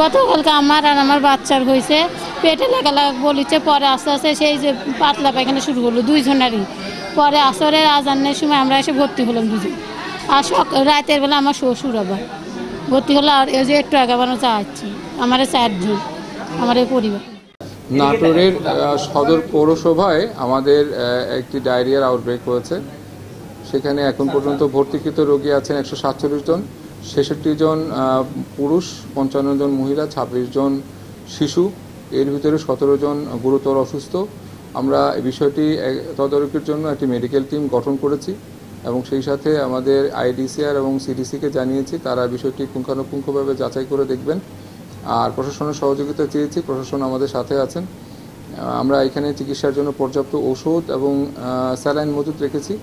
গতকালকে আমার আর আমার বাচ্চার হয়েছে, পেটে লেগা বলিছে, পরে আস্তে আস্তে সেই যে পাতলা পায়খানা শুরু করলো দুইজনেরই। পরে আসরের আজানের সময় আমরা এসে ভর্তি হলাম দুজন। আর রাতের বেলা আমার শ্বশুর আবার ভর্তি হলো। আর এই যে একটু আগে বানো চাচ্ছি আমার 4 জন আমার এই পরিবার। নাটোরের সদর পৌরসভায় আমাদের একটি ডায়রিয়ার আউটব্রেক হয়েছে। সেখানে এখন পর্যন্ত ভর্তিকৃত রোগী আছেন 147 জন, 66 জন পুরুষ, 55 জন মহিলা, 26 জন শিশু, এর ভিতরে 17 জন গুরুতর অসুস্থ। আমরা এই বিষয়টি তদারকির জন্য একটি মেডিকেল টিম গঠন করেছি এবং সেই সাথে আমাদের আইডিসিআর এবং সিডিসিকে জানিয়েছি, তারা বিষয়টি পুঙ্খানুপুঙ্খভাবে যাচাই করে দেখবেন। আর প্রশাসনের সহযোগিতা চেয়েছি, প্রশাসন আমাদের সাথে আছেন। আমরা এখানে চিকিৎসার জন্য পর্যাপ্ত ওষুধ এবং স্যালাইন মজুদ রেখেছি।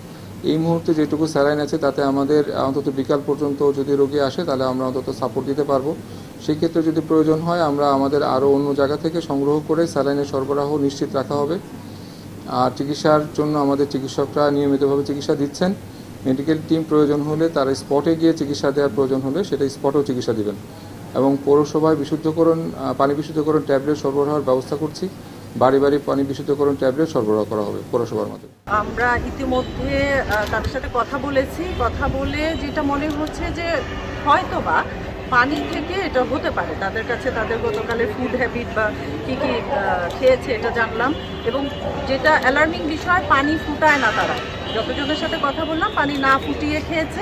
এই মুহূর্তে যেটুকু স্যালাইন আছে তাতে আমাদের অন্তত বিকাল পর্যন্ত যদি রোগী আসে তাহলে আমরা অন্তত সাপোর্ট দিতে পারবো। সেই ক্ষেত্রে যদি প্রয়োজন হয় আমরা আমাদের আরও অন্য জায়গা থেকে সংগ্রহ করে স্যালাইনের সরবরাহ নিশ্চিত রাখা হবে। আর চিকিৎসার জন্য আমাদের চিকিৎসকরা নিয়মিতভাবে চিকিৎসা দিচ্ছেন। মেডিকেল টিম প্রয়োজন হলে তারা স্পটে গিয়ে চিকিৎসা দেওয়ার প্রয়োজন হলে সেটা স্পটেও চিকিৎসা দেবেন। এবং পৌরসভায় পানি বিশুদ্ধকরণ ট্যাবলেট সরবরাহের ব্যবস্থা করছি। বাড়ি বাড়ি পানি বিশুদ্ধকরণ ট্যাবলেট সরবরাহ করা হবে পৌরসভার মাধ্যমে। আমরা ইতিমধ্যে তাদের সাথে কথা বলে যেটা মনে হচ্ছে যে হয়তোবা পানি থেকে এটা হতে পারে। তাদের কাছে তাদের গতকালের ফুড হ্যাবিট বা কী কী খেয়েছে এটা জানলাম। এবং যেটা অ্যালার্মিং বিষয়, পানি ফুটায় না তারা। যতজনের সাথে কথা বললাম পানি না ফুটিয়ে খেয়েছে।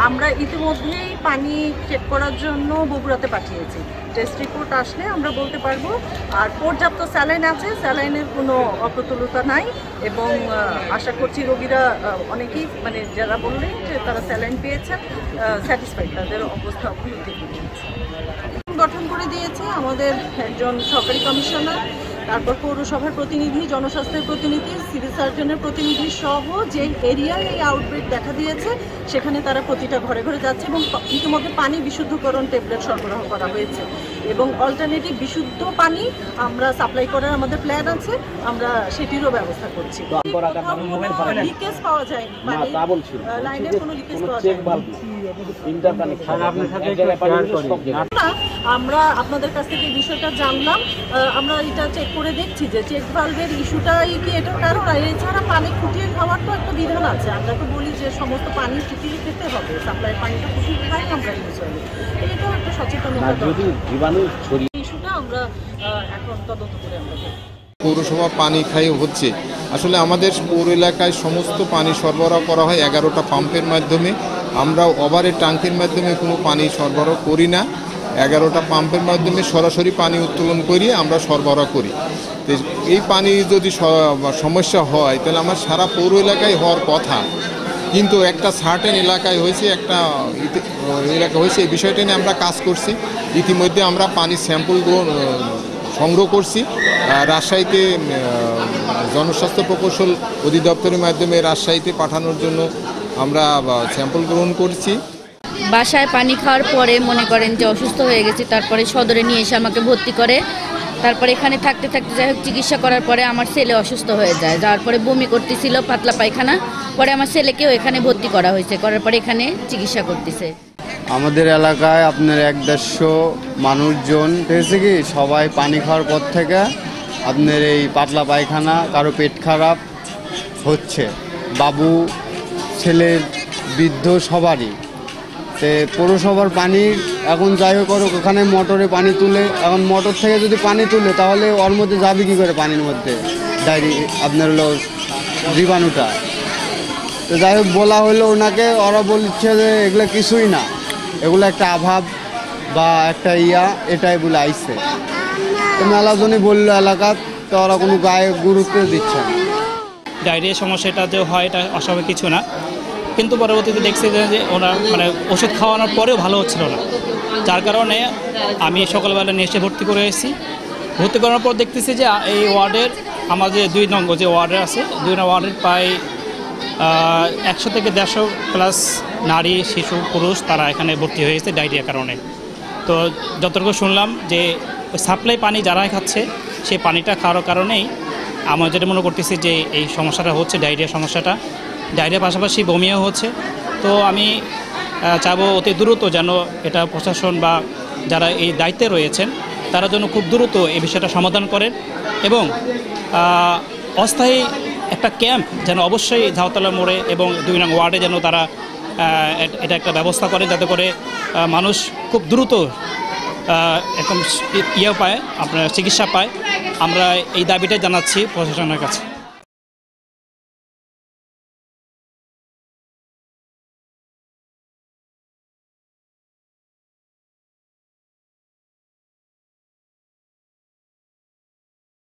আমরা ইতিমধ্যেই পানি চেক করার জন্য বগুড়াতে পাঠিয়েছি। টেস্ট রিপোর্ট আসলে আমরা বলতে পারবো। আর পর্যাপ্ত স্যালাইন আছে, স্যালাইনের কোনো অপ্রতুলতা নাই। এবং আশা করছি রোগীরা অনেকেই যারা বললেন যে তারা স্যালাইন পেয়েছেন, স্যাটিসফাইড, তাদের অবস্থা অবনতি গঠন করে দিয়েছে আমাদের একজন সরকারি কমিশনার, তারপর পৌরসভার প্রতিনিধি, জনস্বাস্থ্যের প্রতিনিধি, সিভিল সার্জনের প্রতিনিধি সহ যে এরিয়ায় এই আউটব্রেক দেখা দিয়েছে সেখানে তারা প্রতিটা ঘরে ঘরে যাচ্ছে এবং ইতিমধ্যে পানি বিশুদ্ধকরণ ট্যাবলেট সরবরাহ করা হয়েছে এবং অল্টারনেটিভ বিশুদ্ধ পানি আমরা সাপ্লাই করার আমাদের প্ল্যান আছে। আমরা সেটিরও ব্যবস্থা করছি। লিকেজ পাওয়া যায়, লাইনের কোনো লিকেজ পাওয়া যায় না। আমরা আপনাদের কাছ থেকে এই বিষয়টা জানলাম। আমরা এটা চেক করে দেখছি যে চেক ভালভের ইস্যুটাই কি এটার কারণ। আর এছাড়া পানি ফুটিয়ে খাওয়ার তো একটা বিধান আছে। আমরা তো বলি যে সমস্ত পানি ফুটিয়ে খেতে হবে, সাপ্লাই পানিটা ফুটিয়ে খাই আমরা ইউজুয়ালি। এটাও একটা সচেতনতা ইস্যুটা আমরা এখন তদন্ত করে আমরা পৌরসভা পানি খাই হচ্ছে। আসলে আমাদের পৌর এলাকায় সমস্ত পানি সরবরাহ করা হয় 11টা পাম্পের মাধ্যমে। আমরা ওভারের ট্যাঙ্কের মাধ্যমে কোনো পানি সরবরাহ করি না। 11টা পাম্পের মাধ্যমে সরাসরি পানি উত্তোলন করিয়ে আমরা সরবরাহ করি। তো এই পানি যদি সমস্যা হয় তাহলে আমার সারা পৌর এলাকায় হওয়ার কথা, কিন্তু একটা সার্টেন এলাকায় হয়েছে, একটা এলাকা হয়েছে। এই বিষয়টা নিয়ে আমরা কাজ করছি। ইতিমধ্যে আমরা পানির স্যাম্পলগুলো সংগ্রহ করছি। রাজশাহীতে জনস্বাস্থ্য প্রকৌশল অধিদপ্তরের মাধ্যমে রাজশাহীতে পাঠানোর জন্য আমরা স্যাম্পল গ্রহণ করছি। বাসায় পানি খাওয়ার পরে মনে করেন যে অসুস্থ হয়ে গেছি, তারপরে সদরে নিয়ে এসে আমাকে ভর্তি করে। তারপরে এখানে থাকতে থাকতে যাই হোক চিকিৎসা করার পরে আমার ছেলে অসুস্থ হয়ে যায়, যাওয়ার পরে বমি করতেছিল, পাতলা পায়খানা। পরে আমার ছেলেকেও এখানে ভর্তি করা হয়েছে, করার পরে এখানে চিকিৎসা করতেছে। আমাদের এলাকায় আপনার 1-150 মানুষজন হয়েছে কি সবাই পানি খাওয়ার পর থেকে আপনার এই পাতলা পায়খানা, কারো পেট খারাপ হচ্ছে, বাবু, ছেলের, বৃদ্ধ সবারই। পৌরসভার পানি এখন যাই হোক ওখানে মোটরে পানি তুলে, এখন মোটর থেকে যদি পানি তুলে তাহলে ওর মধ্যে যাবে কী করে পানির মধ্যে আপনার হলো জীবাণুটা। তো যাই হোক বলা হলো ওনাকে, ওরা বলছে যে এগুলো কিছুই না, এগুলো একটা অভাব বা একটা এটাই বলে আইছে। তো মেলাজনই বললো এলাকার, তো ওরা কোনো গায়ে গুরুত্ব দিচ্ছে না। ডায়রিয়া সমস্যাটা যে হয় এটা অস্বাভাবিক কিছু না, কিন্তু পরবর্তীতে দেখছি যে ওরা ওষুধ খাওয়ানোর পরেও ভালো হচ্ছিল না, যার কারণে আমি সকালবেলা নিয়ে এসে ভর্তি করে এসেছি। ভর্তি করার পর দেখতেছি যে এই ওয়ার্ডের আমাদের 2 নং যে ওয়ার্ডে আছে, 2 নং ওয়ার্ডের প্রায় 100 থেকে 150 প্লাস নারী, শিশু, পুরুষ তারা এখানে ভর্তি হয়েছে ডায়রিয়ার কারণে। তো যতটুকু শুনলাম যে সাপ্লাই পানি যারা খাচ্ছে সেই পানিটা খাওয়ার কারণেই আমরা যেটা মনে করতেছি যে এই সমস্যাটা হচ্ছে, ডায়রিয়া সমস্যাটা। ডায়রিয়ার পাশাপাশি বমিও হচ্ছে। তো আমি চাবো অতি দ্রুত যেন এটা প্রশাসন বা যারা এই দায়িত্বে রয়েছেন তারা যেন খুব দ্রুত এই বিষয়টা সমাধান করেন এবং অস্থায়ী একটা ক্যাম্প যেন অবশ্যই ঝাউতলা মোড়ে এবং 2 নং ওয়ার্ডে যেন তারা এটা একটা ব্যবস্থা করেন, যাতে করে মানুষ খুব দ্রুত এরকম পায়, আপনার চিকিৎসা পায়। আমরা এই দাবিটা জানাচ্ছি প্রশাসনের কাছে।